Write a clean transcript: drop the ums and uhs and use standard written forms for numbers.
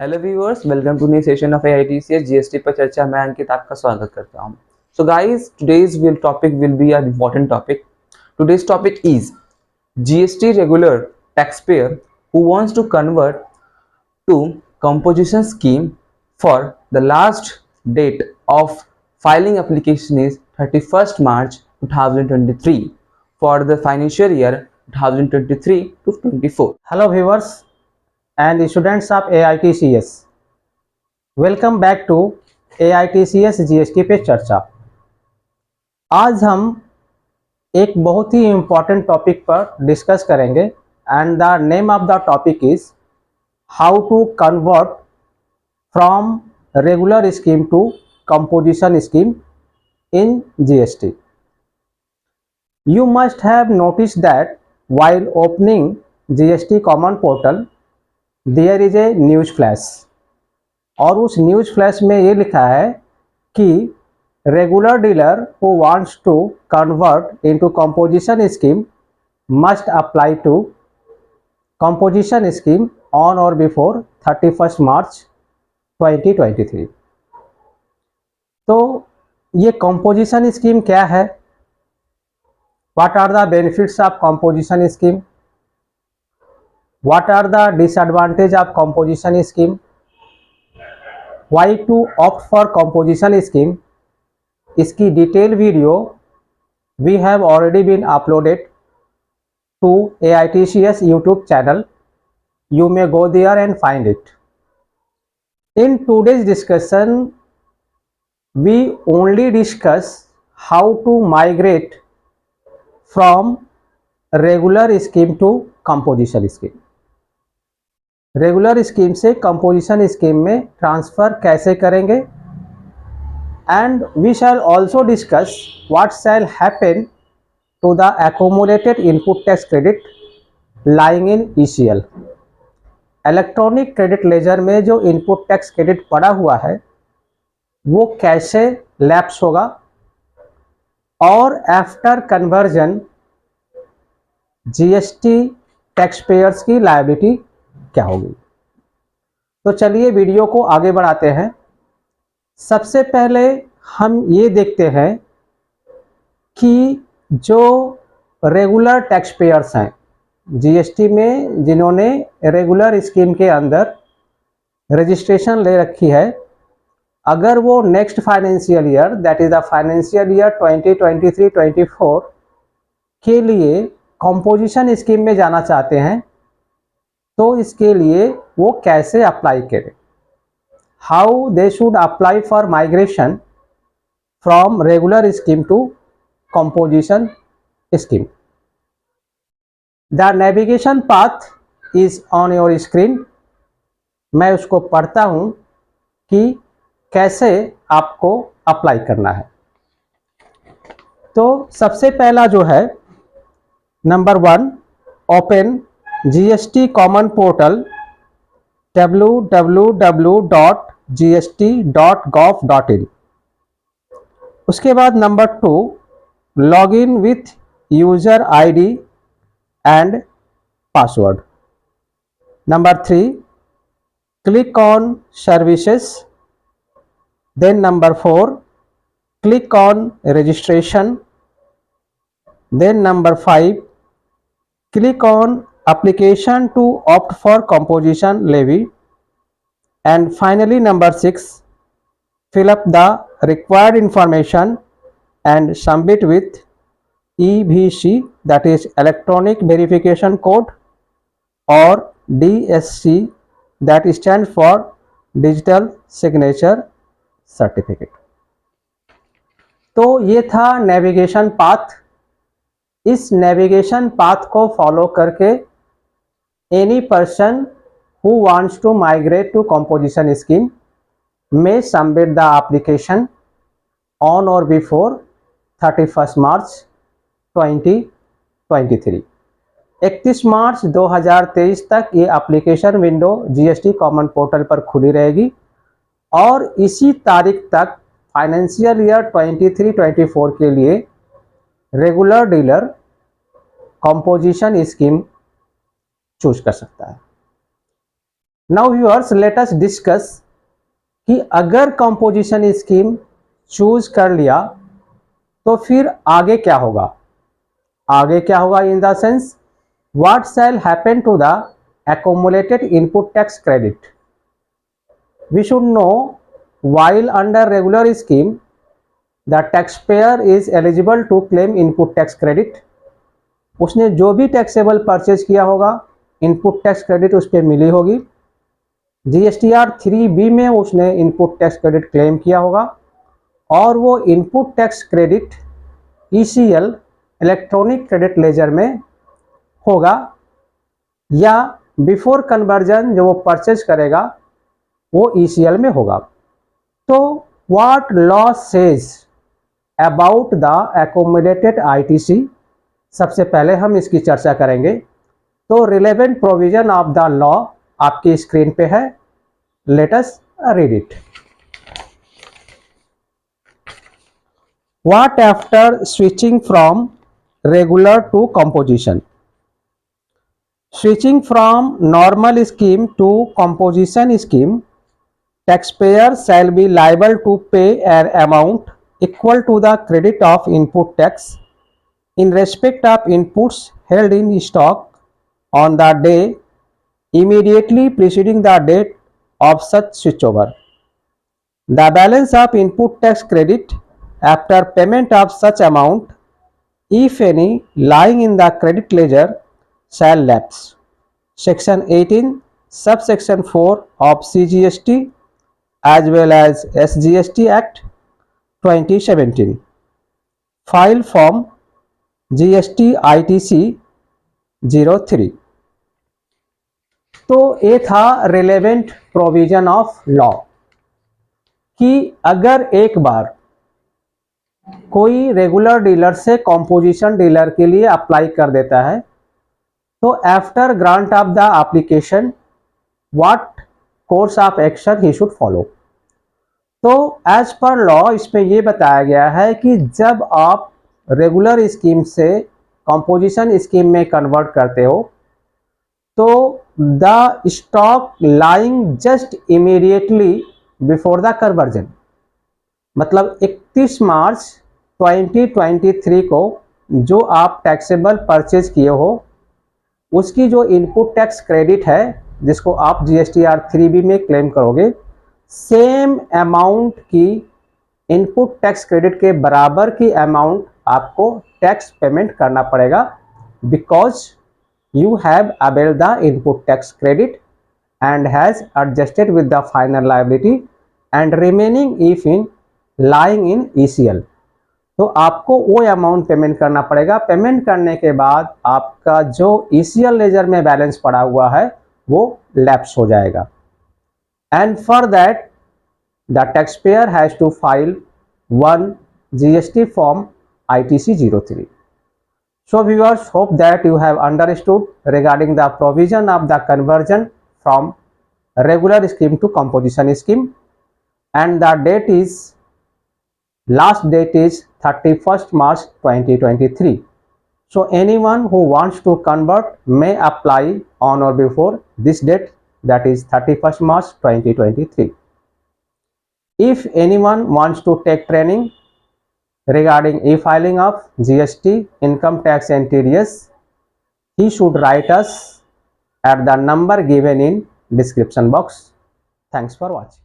Hello viewers, welcome to new session of AITCS GST पर चर्चा। मैं अंकित आपका स्वागत करता हूं। So guys, today's topic will be an important topic. Today's topic is GST regular taxpayer who wants to convert to composition scheme for the last date of filing application is 31st March 2023 for the financial year 2023 to 24. Hello viewers and students of AITCS. Welcome back to AITCS GST पे चर्चा। आज हम एक बहुत ही important topic पर discuss करेंगे and the name of the topic is how to convert from regular scheme to composition scheme in GST. You must have noticed that while opening GST Common Portal, there is a news flash और उस news flash में ये लिखा है कि regular dealer who wants to convert into composition scheme must apply to composition scheme on or before 31st March 2023. तो ये composition scheme क्या है? What are the benefits of composition scheme? What are the disadvantages of composition scheme? Why to opt for composition scheme? इसकी detail video we have already been uploaded to AITCS YouTube channel. You may go there and find it. In today's discussion, we only discuss how to migrate from regular scheme to composition scheme. Regular scheme से composition scheme में transfer कैसे करेंगे and we shall also discuss what shall happen to the accumulated input tax credit lying in ECL। Electronic credit ledger में जो input tax credit पड़ा हुआ है वो कैसे लैप्स होगा और after conversion GST tax payers की लायबिलिटी क्या होगी। तो चलिए वीडियो को आगे बढ़ाते हैं। सबसे पहले हम ये देखते हैं कि जो रेगुलर टैक्स पेयर्स हैं GST में, जिन्होंने रेगुलर स्कीम के अंदर रजिस्ट्रेशन ले रखी है, अगर वो next financial year that is the financial year 2023-24 के लिए कंपोजिशन स्कीम में जाना चाहते हैं, तो इसके लिए वो कैसे अप्लाई करें, how they should apply for migration from regular scheme to composition scheme. The navigation path is on your screen. मैं उसको पढ़ता हूँ कि कैसे आपको अप्लाई करना है। तो सबसे पहला जो है, number 1, open GST common portal www.gst.gov.in। उसके बाद number 2, log in with user ID and password. Number 3, click on services. Then number 4, click on registration. Then number 5, click on application to opt for composition levy. And finally number 6, fill up the required information and submit with EVC, that is electronic verification code, or DSC, that stands for digital signature certificate. तो ये था navigation path. इस navigation path को follow करके any person who wants to migrate to composition scheme में submit the application on or before 31st March 2023। 31 March 2023 तक ये application window GST common portal पर खुली रहेगी और इसी तारीख तक फाइनेंशियल ईयर 23-24 के लिए regular dealer composition scheme choose कर सकता है। Now viewers let us discuss कि अगर कंपोजिशन स्कीम चूज कर लिया तो फिर आगे क्या होगा। आगे क्या होगा in the sense what shall happen to the accumulated input tax credit. We should know while under regular scheme the taxpayer is eligible to claim input tax credit. उसने जो भी टैक्सेबल परचेज किया होगा इनपुट टैक्स क्रेडिट उस पर मिली होगी। GSTR 3B में उसने इनपुट टैक्स क्रेडिट क्लेम किया होगा और वो input tax credit ECL electronic credit ledger में होगा या बिफोर कन्वर्जन जो वो परचेज करेगा वो ECL में होगा। तो what law says about the accumulated ITC, सबसे पहले हम इसकी चर्चा करेंगे। तो relevant provision of the law आपकी स्क्रीन पे है, let us read it. What after switching from regular to composition. Switching from normal scheme to composition scheme, taxpayer shall be liable to pay an amount equal to the credit of input tax in respect of inputs held in stock on the day immediately preceding the date of such switchover. The balance of input tax credit after payment of such amount, if any, lying in the credit ledger shall lapse. Section 18 subsection 4 of CGST as well as SGST Act 2017. File form GST ITC 03। तो ये था relevant provision of law कि अगर एक बार कोई regular dealer से composition dealer के लिए अप्लाई कर देता है तो after grant of the application what course of action he should follow. तो एज पर लॉ इसमें यह बताया गया है कि जब आप रेगुलर स्कीम से कंपोजिशन स्कीम में कन्वर्ट करते हो तो the stock lying just immediately before the conversion, मतलब 31 मार्च 2023 को जो आप टैक्सेबल परचेज किए हो उसकी जो इनपुट टैक्स क्रेडिट है जिसको आप GSTR 3B में क्लेम करोगे, सेम अमाउंट की इनपुट टैक्स क्रेडिट के बराबर की अमाउंट आपको टैक्स पेमेंट करना पड़ेगा because you have availed the input tax credit and has adjusted with the final liability and remaining if in lying in ECL। तो आपको वो अमाउंट पेमेंट करना पड़ेगा। पेमेंट करने के बाद आपका जो ECL लेजर में बैलेंस पड़ा हुआ है वो लैप्स हो जाएगा and for that the taxpayer has to file 1 GST form ITC 03। So viewers, hope that you have understood regarding the provision of the conversion from regular scheme to composition scheme, and the date is last date is 31st March 2023. So anyone who wants to convert may apply on or before this date, that is 31st March 2023. If anyone wants to take training regarding e-filing of GST, income tax and TDS, he should write us at the number given in description box. Thanks for watching.